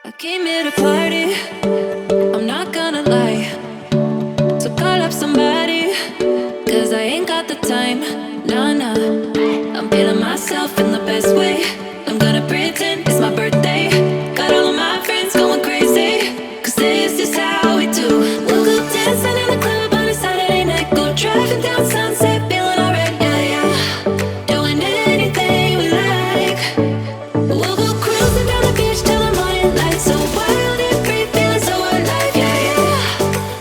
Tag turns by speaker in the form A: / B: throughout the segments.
A: I came here to party, I'm not gonna lie. So call up somebody, cause I ain't got the time. Nah, nah, I'm feeling myself in the best way. I'm gonna pretend it's my birthday. Got all of my friends going crazy, cause this is how we do. We'll go dancing in the club on a Saturday night. Go driving down Sunset, feeling alright, yeah, yeah. Doing anything we like. We'll go cruising down the beach till the morning light. So wild and free, feeling so alive, yeah, yeah.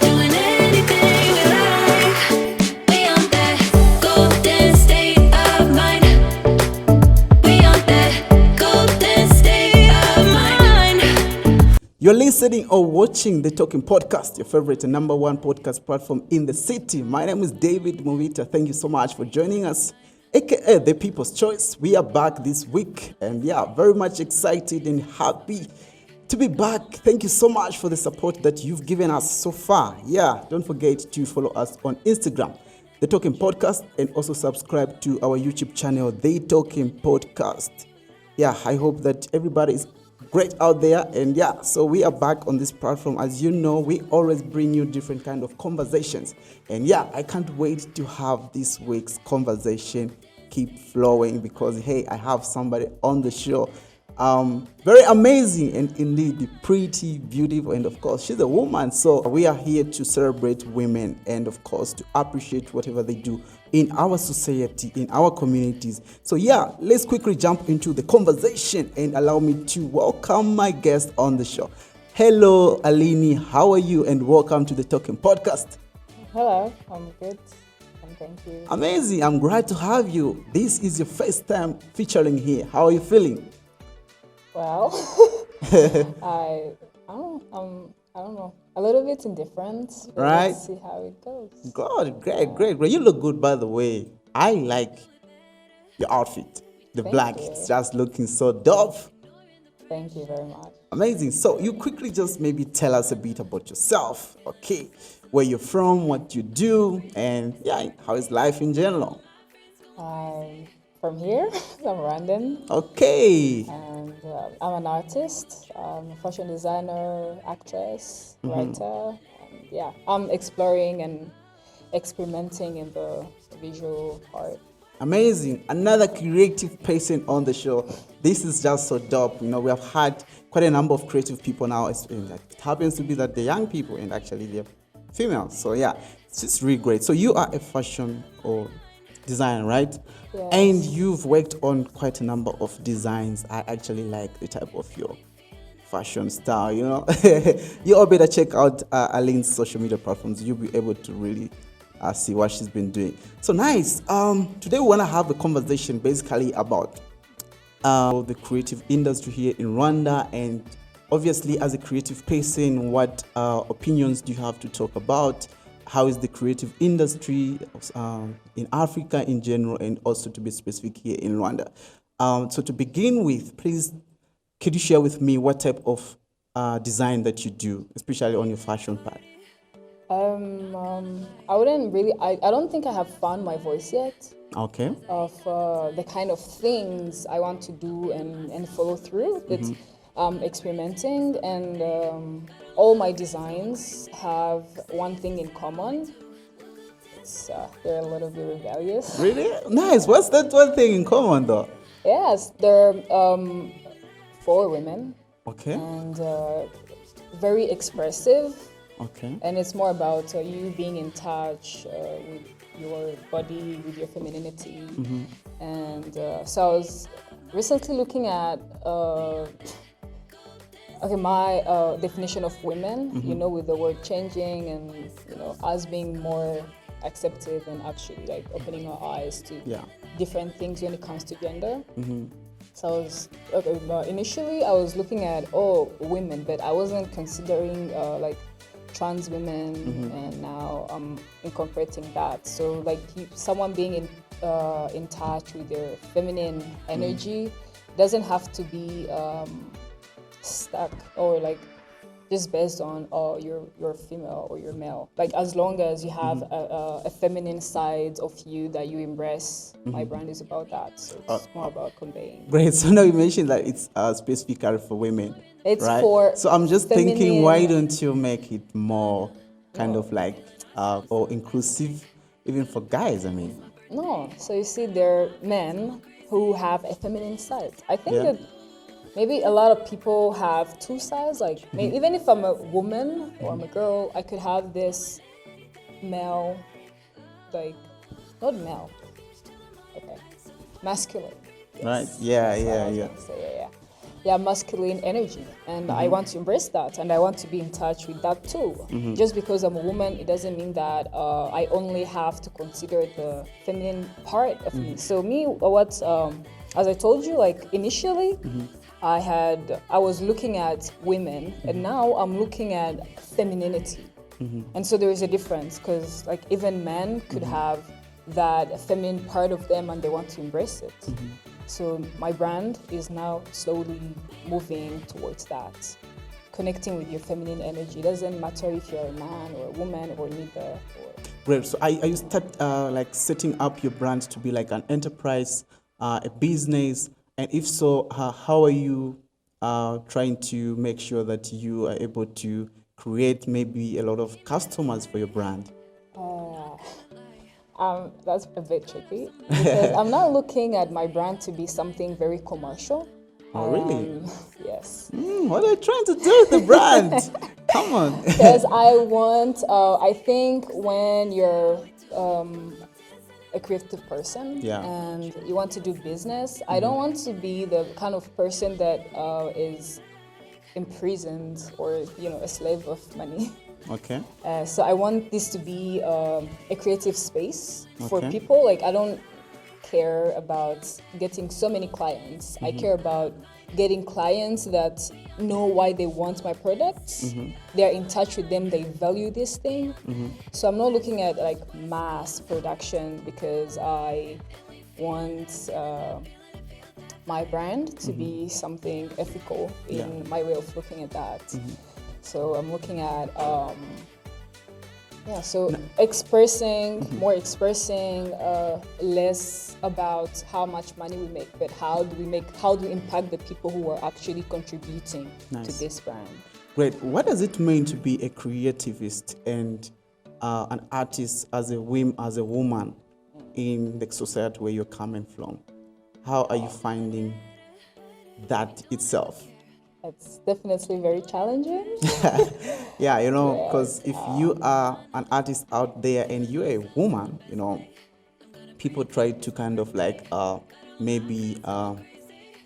A: Doing anything we like. We on that golden state of mind. We on that golden state of mind.
B: You're listening or watching the Talking Podcast, your favorite and number one podcast platform in the city. My name is David Movita. Thank you so much for joining us, aka The People's Choice. We are back this week and very much excited and happy to be back. Thank you so much for the support that you've given us so far. Don't forget to follow us on Instagram, The Talking Podcast, and also subscribe to our YouTube channel, The Talking Podcast. I hope that everybody is great out there, and so we are back on this platform. As you know, we always bring you different kind of conversations, and I can't wait to have this week's conversation keep flowing, because I have somebody on the show, very amazing and indeed pretty beautiful, and of course she's a woman. So we are here to celebrate women and of course to appreciate whatever they do in our society, in our communities. So let's quickly jump into the conversation and allow me to welcome my guest on the show. Hello Aline, how are you, and welcome to the Talking Podcast.
C: Hello, I'm good. Thank you.
B: Amazing, I'm glad to have you. This is your first time featuring here. How are you feeling?
C: Well, I don't know. A little bit indifferent.
B: Right.
C: Let's see how it goes.
B: God, great. You look good, by the way. I like your outfit. The
C: Thank
B: black,
C: you.
B: it's just looking so dope.
C: Thank you very much.
B: Amazing. So you quickly just maybe tell us a bit about yourself, okay? Where you're from, what you do, and how is life in general?
C: I'm from here. I'm Rwandan,
B: Okay.
C: and I'm an artist. I'm a fashion designer, actress, writer. And I'm exploring and experimenting in the visual art.
B: Amazing. Another creative person on the show. This is just so dope. We have had quite a number of creative people now. It happens to be that they're young people and actually they're female. So it's just really great. So you are a fashion or designer, right?
C: Yes.
B: And you've worked on quite a number of designs. I actually like the type of your fashion style, You all better check out Aline's social media platforms. You'll be able to really see what she's been doing. So nice. Today we want to have a conversation basically about the creative industry here in Rwanda, and obviously as a creative person, what opinions do you have to talk about? How is the creative industry in Africa in general, and also to be specific here in Rwanda? So to begin with, please, could you share with me what type of design that you do, especially on your fashion part?
C: I wouldn't really. I don't think I have found my voice yet.
B: Okay.
C: Of the kind of things I want to do and follow through. It's experimenting, and all my designs have one thing in common. They're a little bit rebellious.
B: Really? Nice. What's that one thing in common though?
C: Yes, they're for women.
B: Okay.
C: And very expressive.
B: Okay.
C: And it's more about you being in touch with your body, with your femininity. And so I was recently looking at my definition of women, with the word changing, and us being more accepted and actually like opening our eyes to different things when it comes to gender. So I was initially I was looking at women, but I wasn't considering like trans women, and now I'm incorporating that. So like someone being in touch with their feminine energy doesn't have to be stuck or like just based on you're female or you're male. Like as long as you have a feminine side of you that you embrace, my brand is about that. So it's more about conveying.
B: Great. So now you mentioned that it's specifically for women.
C: It's
B: right?
C: for
B: So I'm just
C: feminine.
B: thinking, why don't you make it more kind of like or inclusive, even for guys? I mean,
C: No. So you see, there are men who have a feminine side. I think
B: Yeah.
C: that maybe a lot of people have two sides. Like maybe even if I'm a woman or I'm a girl, I could have this male, like not male, okay, masculine.
B: right?
C: Yes,
B: Yeah,
C: that's what I
B: yeah,
C: was
B: yeah.
C: gonna say. Yeah, masculine energy, and I want to embrace that, and I want to be in touch with that too. Just because I'm a woman, it doesn't mean that I only have to consider the feminine part of me. So me, as I told you, like initially, I was looking at women, and now I'm looking at femininity. And so there is a difference, because like even men could have that feminine part of them and they want to embrace it. So my brand is now slowly moving towards that, connecting with your feminine energy. It doesn't matter if you're a man or a woman or neither.
B: Great. So are you like setting up your brand to be like an enterprise, a business? And if so, how are you trying to make sure that you are able to create maybe a lot of customers for your brand?
C: That's a bit tricky, because I'm not looking at my brand to be something very commercial.
B: Oh, really?
C: Yes.
B: What are you trying to do with the brand? Come on.
C: Because I think when you're a creative person
B: Yeah.
C: and you want to do business, I don't want to be the kind of person that is imprisoned or, a slave of money.
B: Okay.
C: So I want this to be a creative space for
B: Okay.
C: people. Like, I don't care about getting so many clients. I care about getting clients that know why they want my products. They're in touch with them. They value this thing. So I'm not looking at like mass production, because I want my brand to be something ethical in my way of looking at that. So I'm looking at expressing less about how much money we make, but how do we impact the people who are actually contributing to this brand.
B: Great. What does it mean to be a creativist and an artist as a woman in the society where you're coming from? How are you finding that itself?
C: It's definitely very challenging.
B: Yeah, because if you are an artist out there and you're a woman, people try to kind of like maybe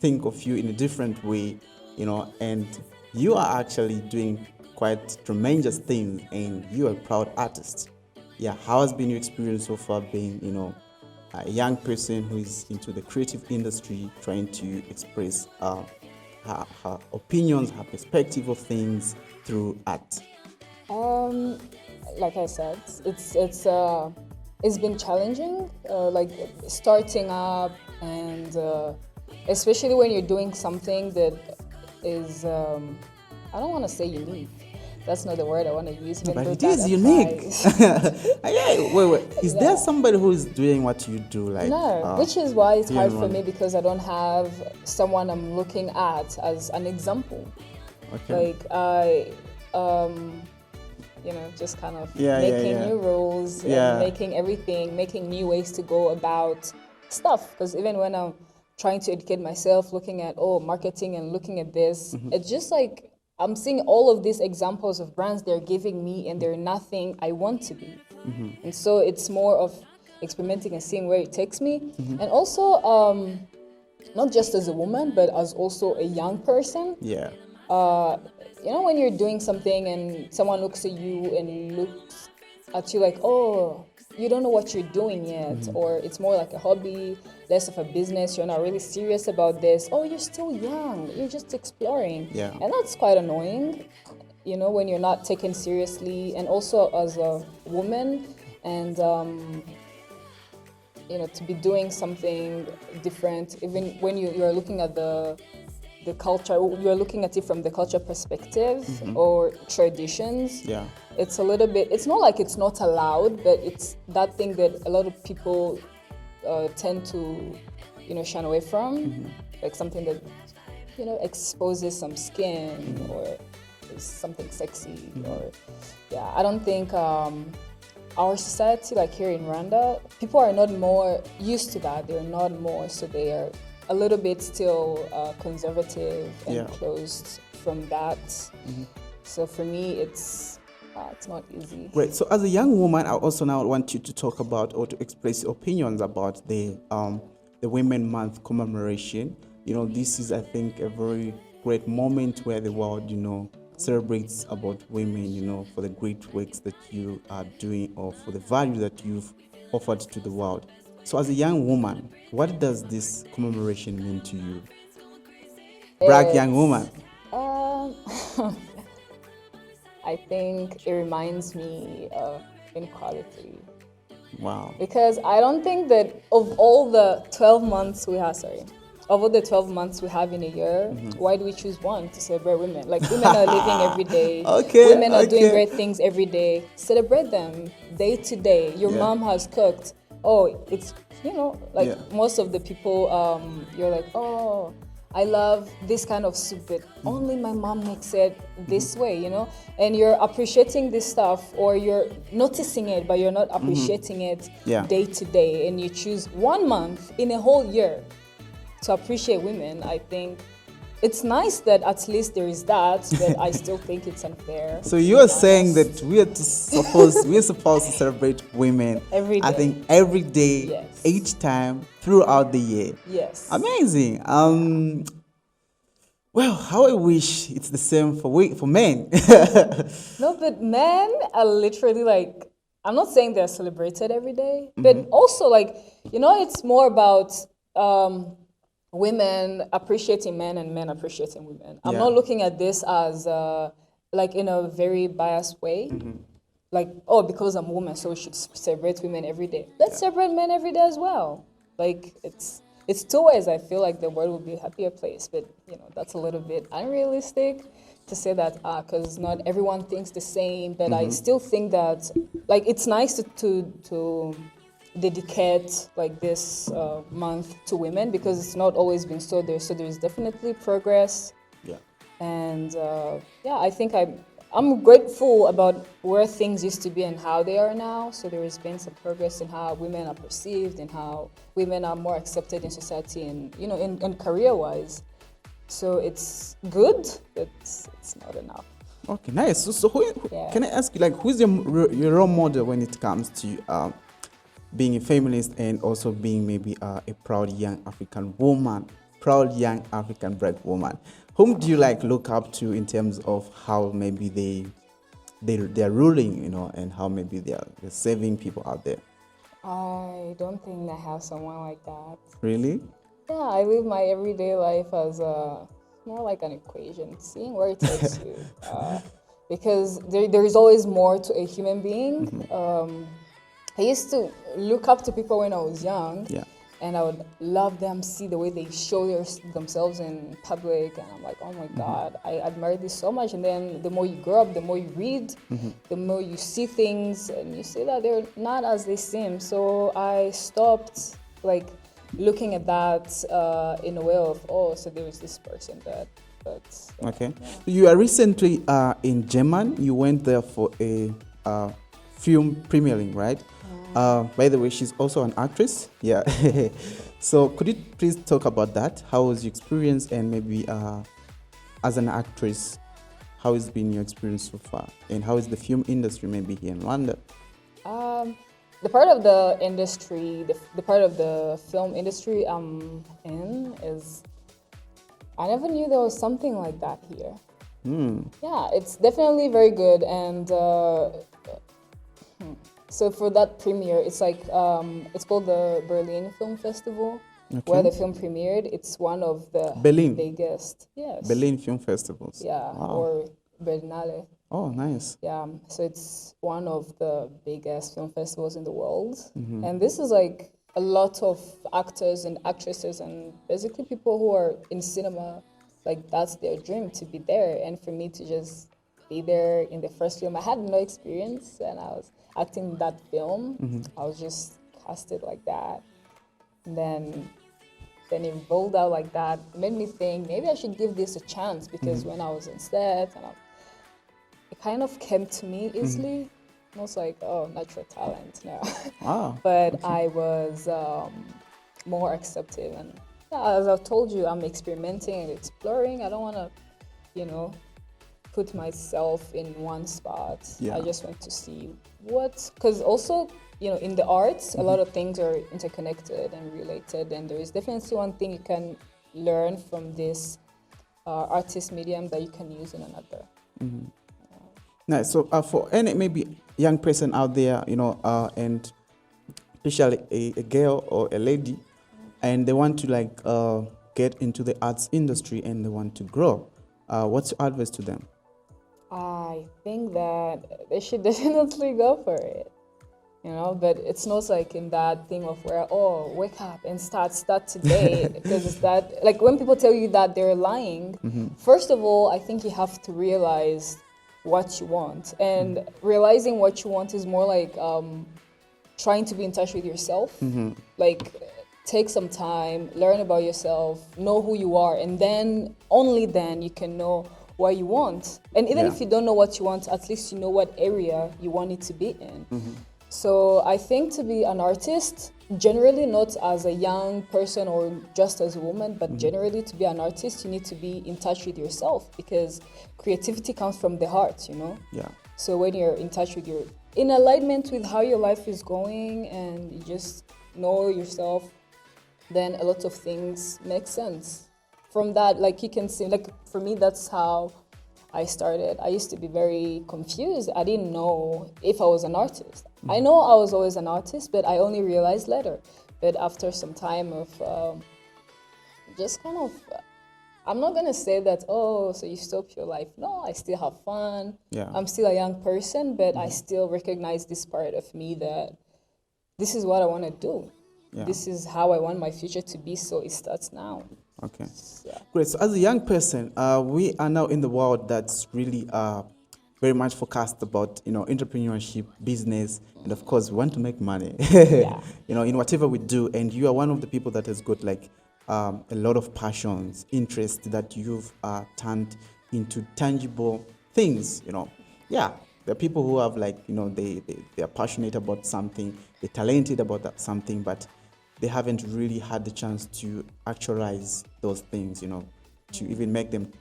B: think of you in a different way, and you are actually doing quite tremendous things, and you're a proud artist. Yeah, how has been your experience so far being, a young person who is into the creative industry, trying to express her opinions, her perspective of things through art?
C: Like I said, it's been challenging, like starting up, and especially when you're doing something that is, I don't want to say unique. That's not the word I want to use.
B: But it is unique. Wait. Is there somebody who is doing what you do? Like
C: no, which is why it's hard for
B: Rwanda?
C: me, because I don't have someone I'm looking at as an example.
B: Okay.
C: Like I, just kind of making new rules and making new ways to go about stuff. Because even when I'm trying to educate myself, looking at marketing and looking at this, it's just like I'm seeing all of these examples of brands they're giving me, and they're nothing I want to be. And so it's more of experimenting and seeing where it takes me. And also, not just as a woman, but as also a young person.
B: Yeah.
C: When you're doing something and someone looks at you and looks at you like, oh, you don't know what you're doing yet, or it's more like a hobby, less of a business, you're not really serious about this, oh, you're still young, you're just exploring.
B: Yeah.
C: And that's quite annoying, when you're not taken seriously. And also as a woman, and to be doing something different, even when you're looking at the culture, you're looking at it from the culture perspective or traditions.
B: Yeah.
C: It's a little bit, it's not like it's not allowed, but it's that thing that a lot of people tend to, shun away from, like something that exposes some skin or is something sexy or I don't think our society, like here in Rwanda, people are not more used to that. They're not more, so they are a little bit still conservative and closed from that. So for me, it's not easy.
B: Great. So as a young woman, I also now want you to talk about or to express your opinions about the Women Month commemoration. This is, I think, a very great moment where the world, celebrates about women, for the great works that you are doing or for the value that you've offered to the world. So as a young woman, what does this commemoration mean to you? Black young woman.
C: I think it reminds me of inequality.
B: Wow.
C: Because I don't think that of all the 12 months we have, of all the 12 months we have in a year, why do we choose one to celebrate women? Like, women are living every day. Women are doing great things every day. Celebrate them day to day. Your mom has cooked. Oh, it's, most of the people, you're like, oh, I love this kind of soup, but only my mom makes it this way, And you're appreciating this stuff, or you're noticing it, but you're not appreciating it day to day. And you choose 1 month in a whole year to appreciate women. I think it's nice that at least there is that, but I still think it's unfair.
B: So you're saying that we're supposed to celebrate women
C: every day.
B: I think every day, each time throughout the year.
C: Yes.
B: Amazing. Well, how I wish it's the same for men.
C: No, but men are literally like, I'm not saying they're celebrated every day, but also it's more about women appreciating men and men appreciating women. I'm not looking at this as in a very biased way. Because I'm a woman, so we should celebrate women every day. Let's celebrate men every day as well. It's two ways. I feel like the world will be a happier place, but that's a little bit unrealistic to say that because not everyone thinks the same. But I still think that it's nice to dedicate this month to women, because it's not always been so there. So there's definitely progress.
B: Yeah.
C: And I think I'm grateful about where things used to be and how they are now. So there has been some progress in how women are perceived and how women are more accepted in society and in career-wise. So it's good, but it's not enough.
B: Okay, nice. So can I ask you, who's your role model when it comes to being a feminist and also being maybe a proud young African woman, proud young African black woman? Whom do you look up to in terms of how maybe they're ruling, and how maybe they're saving people out there?
C: I don't think I have someone like that.
B: Really?
C: Yeah, I live my everyday life as more like an equation, seeing where it takes you. Because there is always more to a human being. I used to look up to people when I was young.
B: Yeah.
C: And I would love them, see the way they show themselves in public. And I'm like, oh my God, I admire this so much. And then the more you grow up, the more you read, the more you see things, and you see that they're not as they seem. So I stopped looking at that in a way of, so there was this person that.
B: Okay. Yeah. You are recently in Germany. You went there for a film premiering, right? By the way, she's also an actress. Yeah. So could you please talk about that? How was your experience, and maybe as an actress, how has been your experience so far? And how is the film industry maybe here in Rwanda?
C: The part of the industry, the part of the film industry I'm in is, I never knew there was something like that here. Yeah, it's definitely very good. And so for that premiere, it's it's called the Berlin Film Festival, where the film premiered. It's one of the biggest. Yes.
B: Berlin Film Festivals.
C: Yeah,
B: wow.
C: or Berlinale.
B: Oh, nice.
C: Yeah, so it's one of the biggest film festivals in the world. And this is a lot of actors and actresses and basically people who are in cinema, that's their dream to be there. And for me to just be there in the first film, I had no experience, and I was acting in that film. I was just casted like that. And then then it rolled out like that. It made me think maybe I should give this a chance, because when I was in stats, it kind of came to me easily. Almost like, oh, natural talent now.
B: Wow.
C: But I was more accepted. And yeah, as I've told you, I'm experimenting and exploring. I don't want to, put myself in one spot.
B: Yeah.
C: I just want to see because also, in the arts, a lot of things are interconnected and related. And there is definitely one thing you can learn from this artist medium that you can use in another.
B: Nice. So for any maybe young person out there, and especially a girl or a lady, and they want to get into the arts industry and they want to grow, what's your advice to them? I
C: think that they should definitely go for it, but it's not like in that thing of where, wake up and start today, because it's that, like when people tell you that, they're lying. First of all, I think you have to realize what you want, and realizing what you want is more like trying to be in touch with yourself. Like take some time, learn about yourself, know who you are, and then only then you can know what you want. And even if you don't know what you want, at least you know what area you want it to be in. So I think to be an artist, generally not as a young person or just as a woman, but generally to be an artist, you need to be in touch with yourself, because creativity comes from the heart,
B: Yeah.
C: So when you're in touch with in alignment with how your life is going, and you just know yourself, then a lot of things make sense. From that, like you can see, like for me, that's how I started. I used to be very confused. I didn't know if I was an artist. I know I was always an artist, but I only realized later. But after some time of just kind of, I'm not going to say that, so you stopped your life. No, I still have fun.
B: Yeah.
C: I'm still a young person, but I still recognize this part of me that this is what I want to do. Yeah. This is how I want my future to be, so it starts now.
B: Okay.
C: Yeah.
B: Great. So as a young person, we are now in the world that's really very much focused about, entrepreneurship, business, and of course, we want to make money, in whatever we do. And you are one of the people that has got a lot of passions, interests that you've turned into tangible things, Yeah. There are people who have they are passionate about something, they're talented about that something, but they haven't really had the chance to actualize those things, to even make them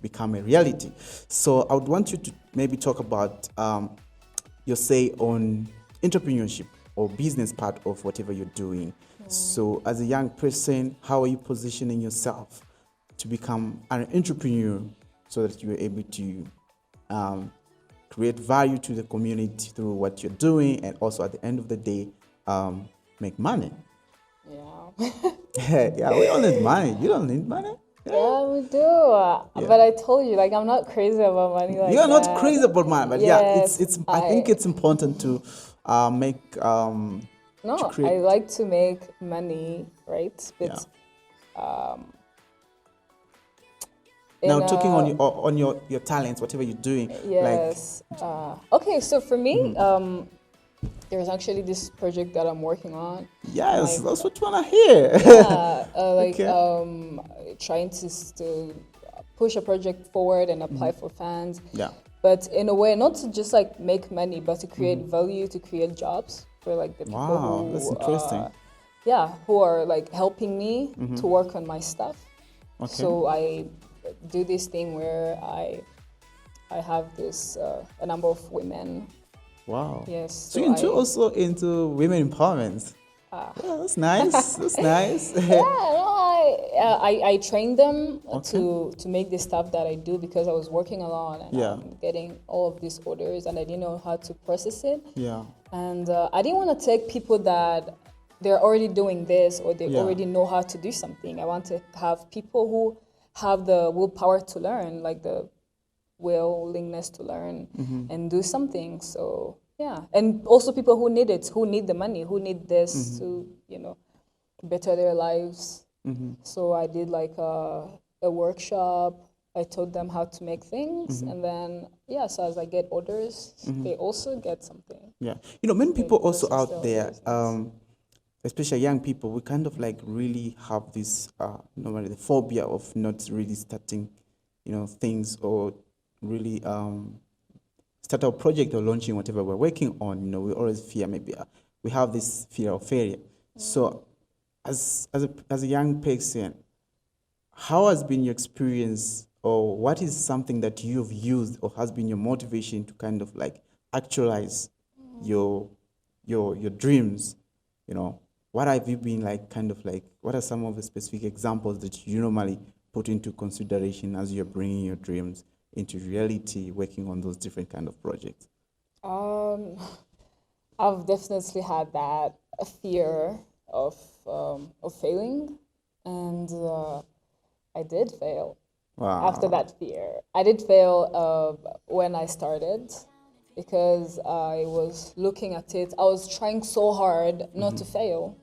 B: become a reality. So I would want you to maybe talk about your say on entrepreneurship or business part of whatever you're doing. So as a young person, how are you positioning yourself to become an entrepreneur so that you're able to create value to the community through what you're doing, and also at the end of the day, make money? Yeah, we all need money. You don't need money.
C: Yeah, we do. But I told you, I'm not crazy about money like that.
B: You're not crazy about money, but
C: yes,
B: it's. I think it's important to make.
C: No, I like to make money, right? But
B: now talking on your talents, whatever you're doing.
C: Yes. Okay, so for me, there's actually this project that I'm working on.
B: Yes, that's what you want to hear.
C: Yeah, trying to push a project forward and apply for funds.
B: Yeah.
C: But in a way, not to just make money, but to create value, to create jobs for the people who.
B: That's interesting.
C: Who are helping me to work on my stuff.
B: Okay.
C: So I do this thing where I have this a number of women.
B: Wow.
C: Yes.
B: So you're also into women empowerment. That's nice. That's nice.
C: I trained them to make the stuff that I do, because I was working alone and I'm getting all of these orders and I didn't know how to process it.
B: Yeah.
C: And I didn't want to take people that they're already doing this or they already know how to do something. I want to have people who have the willpower to learn, the willingness to learn and do something. So and also people who need it, who need the money, who need this to better their lives. So I did a workshop. I taught them how to make things, and then so as I get orders, they also get something.
B: Yeah, many people also out there especially young people, we kind of like really have this normally the phobia of not really starting, things, or really start our project or launching whatever we're working on. We always fear, maybe we have this fear of failure. So as a young person, how has been your experience, or what is something that you've used or has been your motivation to kind of like actualize your dreams? What have you been like, kind of like, what are some of the specific examples that you normally put into consideration as you're bringing your dreams into reality, working on those different kind of projects?
C: I've definitely had that fear of failing, and I did fail.
B: Wow.
C: After that fear, I did fail when I started, because I was looking at it. I was trying so hard not to fail.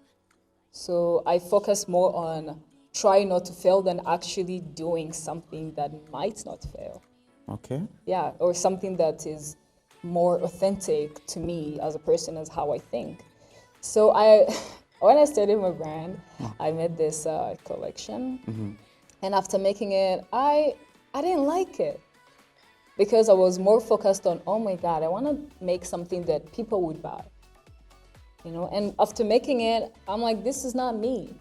C: So I focused more on trying not to fail than actually doing something that might not fail.
B: Okay.
C: Yeah, or something that is more authentic to me as a person, as how I think. So when I started my brand, I made this collection, and after making it, I didn't like it, because I was more focused on, oh my God, I want to make something that people would buy, And after making it, I'm like, this is not me.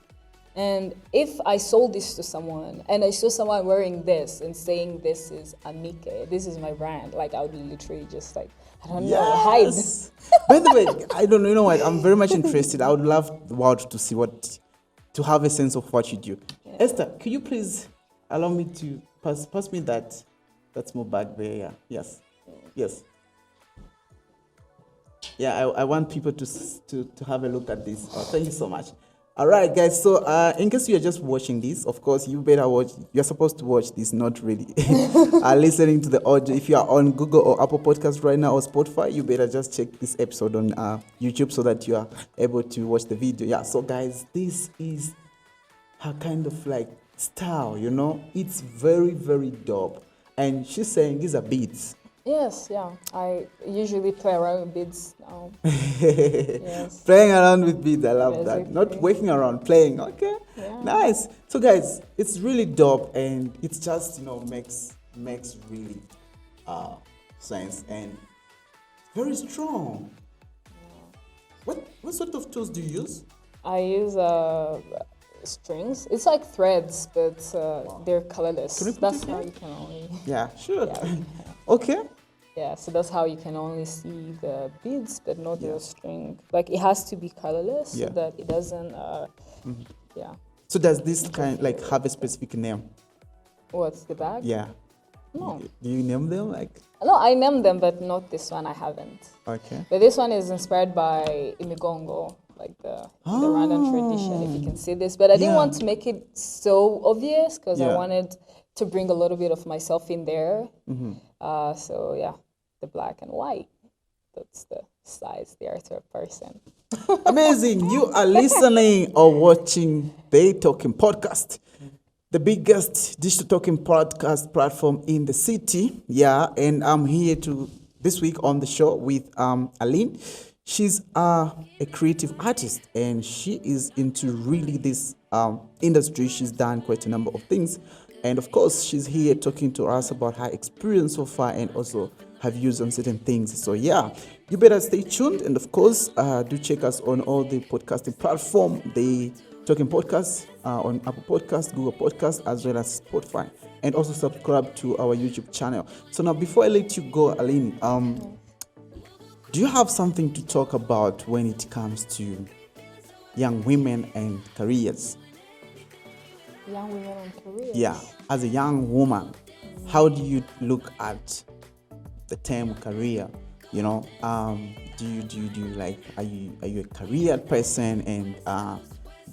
C: And if I sold this to someone and I saw someone wearing this and saying this is AMIKE, this is my brand, like I would literally just like, I don't know, hide.
B: By the way, I don't know, you know what, I'm very much interested. I would love the world to see to have a sense of what you do. Yeah. Esther, could you please allow me to pass me that small bag there? Yeah. Yes. Yeah, I want people to have a look at this. Thank you so much. All right, guys. So, in case you are just watching this, of course, you better watch. You're supposed to watch this, not really listening to the audio. If you are on Google or Apple Podcasts right now or Spotify, you better just check this episode on YouTube so that you are able to watch the video. Yeah. So, guys, this is her kind of like style. It's very, very dope. And she's saying these are beats.
C: Yes, yeah. I usually play around with beads now. Yes.
B: Playing around with beads, I love
C: Basically.
B: that. Not working around, playing. Okay, yeah. Nice. So guys, it's really dope, and it's just makes really sense, and very strong. Yeah. What sort of tools do you use?
C: I use strings. It's like threads, but they're colorless. That's how you can only.
B: Yeah, sure. Yeah. Okay.
C: Yeah, so that's how you can only see the beads, but not the string. Like it has to be colorless so that it doesn't. Yeah.
B: So does this kind like have a specific name?
C: What's the bag?
B: Yeah.
C: No.
B: Do you name them like?
C: No, I named them, but not this one. I haven't.
B: Okay.
C: But this one is inspired by imigongo, like the Rwandan tradition, if you can see this. But I didn't want to make it so obvious, because I wanted to bring a little bit of myself in there. So yeah, the black and white. That's the size there to a person.
B: Amazing. You are listening or watching the Talking Podcast, the biggest digital talking podcast platform in the city. Yeah, and I'm here this week on the show with Aline. She's a creative artist, and she is into really this industry. She's done quite a number of things. And of course, she's here talking to us about her experience so far and also her views on certain things. So yeah, you better stay tuned. And of course, do check us on all the podcasting platform, the Talking Podcast, on Apple Podcasts, Google Podcasts, as well as Spotify. And also subscribe to our YouTube channel. So now, before I let you go, Aline, do you have something to talk about when it comes to young women and careers?
C: Young women and careers.
B: Yeah, as a young woman, how do you look at the term career? Do you like, are you a career person, and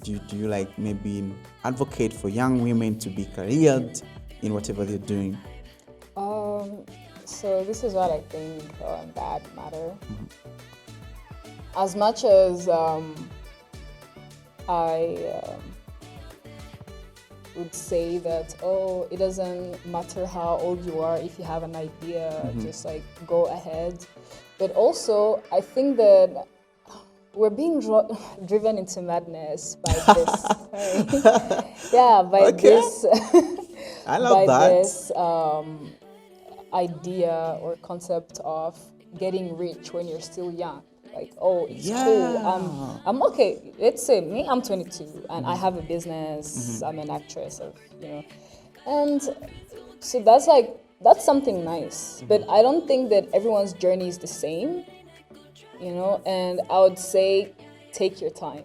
B: do you like maybe advocate for young women to be careered in whatever they're doing?
C: So this is what I think on that matter. As much as I would say that, it doesn't matter how old you are, if you have an idea, just like go ahead. But also, I think that we're being driven into madness by this. Yeah, by this.
B: I love that.
C: This idea or concept of getting rich when you're still young. Like, oh, it's cool. I'm okay. Let's say me, I'm 22 and I have a business. I'm an actress, and so that's something nice. But I don't think that everyone's journey is the same, And I would say take your time.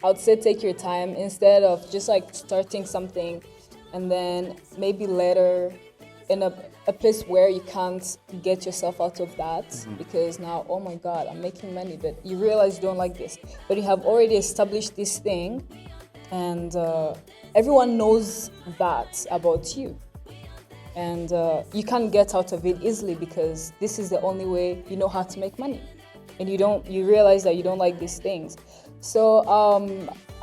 C: Instead of just like starting something and then maybe later in a place where you can't get yourself out of that because now, oh my God, I'm making money, but you realize you don't like this. But you have already established this thing and everyone knows that about you. And you can't get out of it easily because this is the only way you know how to make money. And you realize that you don't like these things. So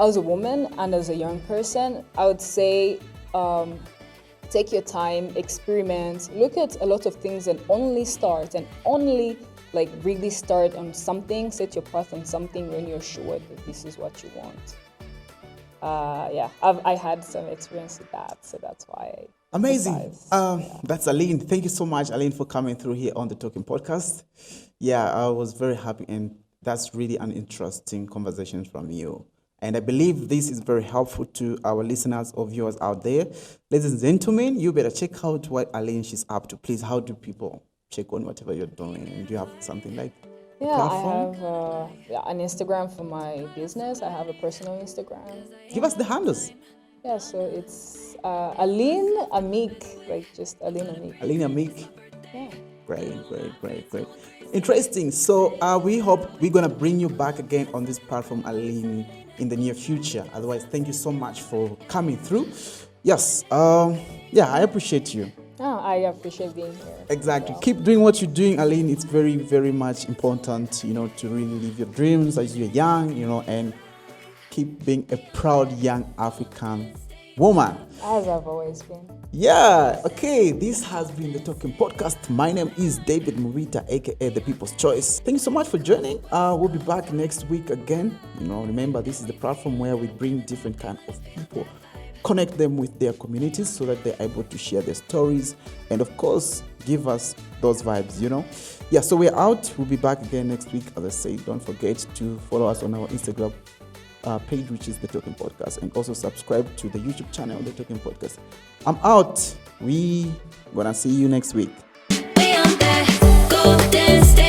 C: as a woman and as a young person, I would say take your time, experiment, look at a lot of things and only really start on something, set your path on something when you're sure that this is what you want. I had some experience with that, so that's why.
B: Amazing. That's Aline. Thank you so much, Aline, for coming through here on the Talking Podcast. Yeah, I was very happy, and that's really an interesting conversation from you. And I believe this is very helpful to our listeners or viewers out there. Ladies and gentlemen, you better check out what Aline is up to. Please, how do people check on whatever you're doing? Do you have something like a platform?
C: I have an Instagram for my business. I have a personal Instagram.
B: Give us the handles.
C: Yeah, so it's Aline AMIKE, like just Aline AMIKE.
B: Aline AMIKE.
C: Yeah.
B: Great. Interesting. So we hope we're going to bring you back again on this platform, Aline, in the near future. Otherwise, thank you so much for coming through. Yes. I appreciate you.
C: Oh, I appreciate being here.
B: Exactly. Keep doing what you're doing, Aline. It's very, very much important, to really live your dreams as you're young, and keep being a proud young African woman.
C: As I've always been.
B: Yeah, okay, this has been the Talking Podcast. My name is David Murita, aka The People's Choice. Thank you so much for joining. We'll be back next week again. Remember, this is the platform where we bring different kind of people, connect them with their communities so that they're able to share their stories and, of course, give us those vibes, Yeah, so we're out. We'll be back again next week. As I say, don't forget to follow us on our Instagram page, which is The Talking Podcast, and also subscribe to the YouTube channel, The Talking Podcast. I'm out. We gonna see you next week.
A: We on that golden stage.